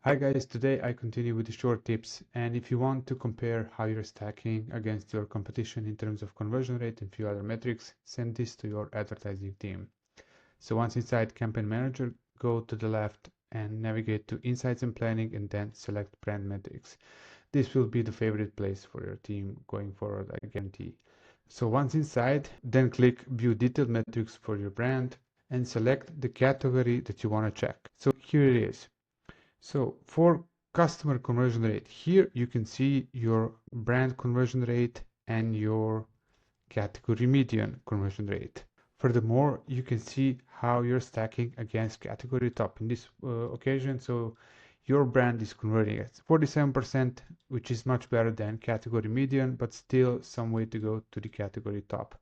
Hi guys, today I continue with the short tips, and if you want to compare how you're stacking against your competition in terms of conversion rate and few other metrics, send this to your advertising team. So once inside Campaign Manager, go to the left and navigate to Insights and Planning and then select Brand Metrics. This will be the favorite place for your team going forward, I guarantee. So once inside, then click View Detailed Metrics for your brand and select the category that you want to check. So here it is. So for customer conversion rate, here you can see your brand conversion rate and your category median conversion rate. Furthermore, you can see how you're stacking against category top in this occasion. So your brand is converting at 47%, which is much better than category median, but still some way to go to the category top.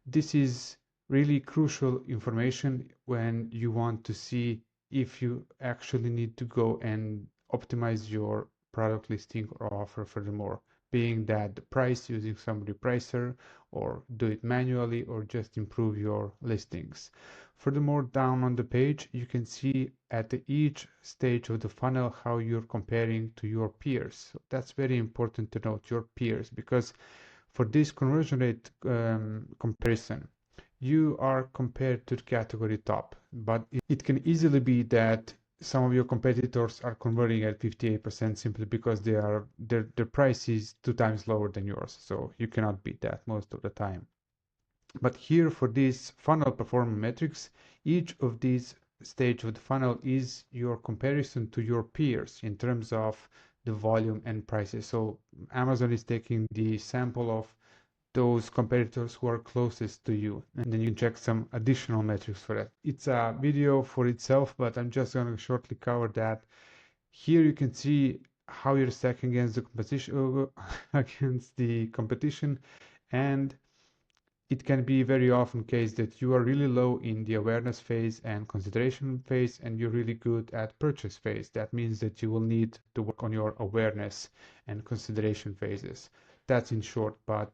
This is really crucial information when you want to see if you actually need to go and optimize your product listing or offer furthermore, being that the price using some repricer or do it manually or just improve your listings. Furthermore, down on the page, you can see at each stage of the funnel how you're comparing to your peers. So that's very important to note, your peers, because for this conversion rate comparison, you are compared to the category top, but it can easily be that some of your competitors are converting at 58% simply because their price is 2 times lower than yours. So you cannot beat that most of the time. But here for this funnel performance metrics, each of these stage of the funnel is your comparison to your peers in terms of the volume and prices. So Amazon is taking the sample of those competitors who are closest to you, and then you can check some additional metrics for that. It's a video for itself, but I'm just going to shortly cover that. Here you can see how you're stacking against the competition, and it can be very often case that you are really low in the awareness phase and consideration phase, and you're really good at purchase phase. That means that you will need to work on your awareness and consideration phases. That's in short, but